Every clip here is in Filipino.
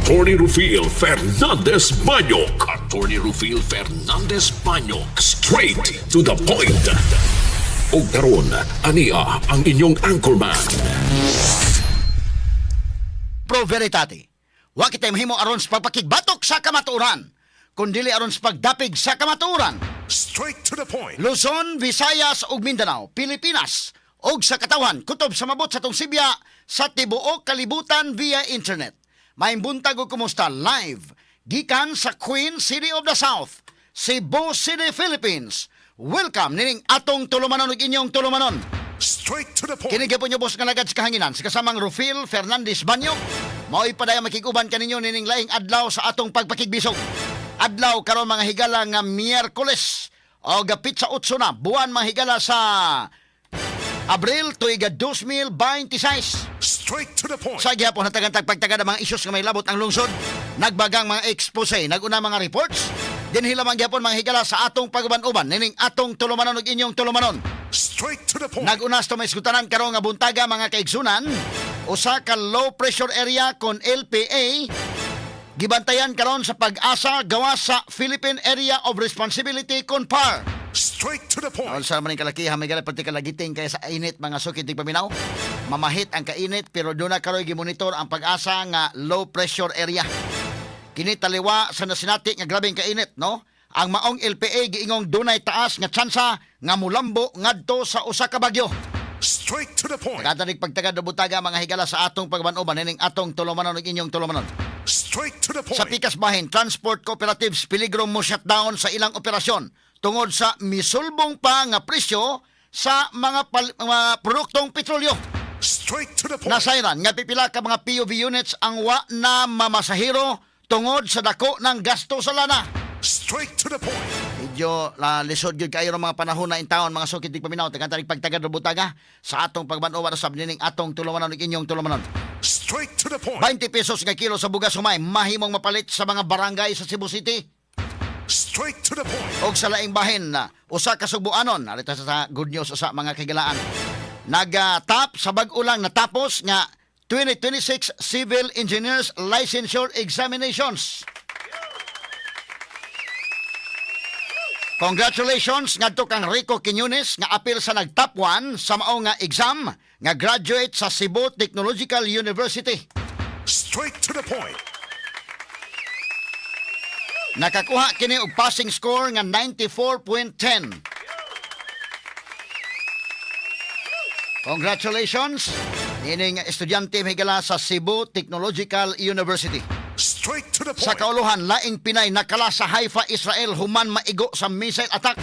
Attorney Rufil Fernandez Banyok. Attorney Rufil Fernandez Banyok. Straight to the point. O karon, ania ang inyong anchorman. Pro veritate. Wa kita mahimo aron sa pagpakigbatok sa kamatuoran, kundili aron sa pagdapig sa kamatuoran. Straight to the point. Luzon, Visayas ug Mindanao, Pilipinas ug sa katawhan kutob sa mabot sa tong Sibya sa tibuok kalibutan via internet. Maimbuntag og kumusta live gikan sa Queen City of the South, Cebu City, Philippines. Welcome nining atong tulumanon ug inyong tulumanon. Straight to the point. Kini gyapon niyo boss nga nagad sa kahanginan sa kasamang Rufil Fernandez Banyok. Mao'y padaya makiguban kaninyo nining laing adlaw sa atong pagpakigbisog. Adlaw karon mga higala nga Miyerkules o gapit sa 8 na buwan mga higala sa Abril tuiga 2026. Straight to the point. Sa gihapon hatagan pagtagad ang mga issues nga may labot ang lungsod, nagbagang mga expose, naguna mga reports, dinhi lamang gihapon mga higala sa atong pagaban-uban nining atong tulumanon ug inyong tulumanon. Straight to the point. Nagunas to may skutanan karon nga buntaga mga kaigsunan, usa ka low pressure area kon LPA gibantayan karon sa pag-asa gawas sa Philippine Area of Responsibility kon PAR. Straight to the point. Sa maning kalakihan may gala pati kalagiting kaya sa init mga sukit tig paminaw. Mamahit ang kainit pero doon na karoy gimonitor ang pag-asa nga low pressure area. Kini taliwa sa nasinati nga grabeng kainit, no? Ang maong LPA giingong dunay taas nga tsansa nga mulambo ngadto sa usa ka bagyo. Straight to the point. Pagkatanig pagtagad na butaga mga higala sa atong pagbanuban nining atong tulumanon ug inyong tulumanon. Straight to the point. Sa pikas bahin, transport cooperatives peligro mo shutdown sa ilang operasyon tungod sa misulbong pa nga presyo sa mga produktong petrolyo. Straight to the point. Nasayran nga pipila ka mga POV units ang wa na mamasahero tungod sa dako ng gasto sa lana. Straight to the point. Medyo lisod gyud kayo ng mga panahon na intawon mga sukit tig paminaw taga-tanig pagtagad na butaga sa atong pagbanuban sa nining atong tulumanon ug inyong tulumanon. Straight to the point. 20 pesos nga kilo sa bugas humay mahimong mapalit sa mga barangay sa Cebu City. Straight to the point. Og sa laing bahin na usa ka Subuanon, arita sa good news sa mga kagilaan. Nagatap sa bag-o lang natapos nga 2026 Civil Engineers Licensure Examinations. Congratulations ngadto kang Rico Quiñones nga apil sa nagtop 1 sa mao nga exam nga graduate sa Cebu Technological University. Straight to the point. Nakakuha kini og passing score nga 94.10. Congratulations nining estudyante higala sa Cebu Technological University. Straight to the Sa point. kauluhan, laing Pinay nakala sa Haifa, Israel human maigo sa missile attack.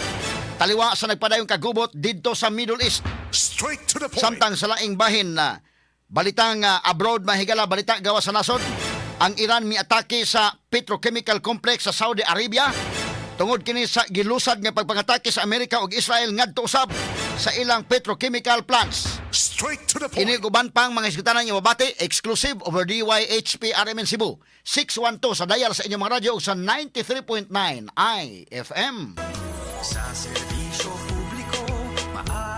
Taliwa sa nagpadayong kagubot didto sa Middle East. Straight to the point. Samtang sa laing bahin na balitang abroad mahigala balita gawa sa nasod, ang Iran miatake sa petrochemical complex sa Saudi Arabia tungod kini sa gilusad nga pagpangatake sa Amerika ug Israel ngadto usab sa ilang petrochemical plants. Straight to the point. Kini guban pang mga isgutanan nga mabati exclusive over DYHP RMN Cebu 612 sa dial sa inyong mga radyo ug sa 93.9 IFM.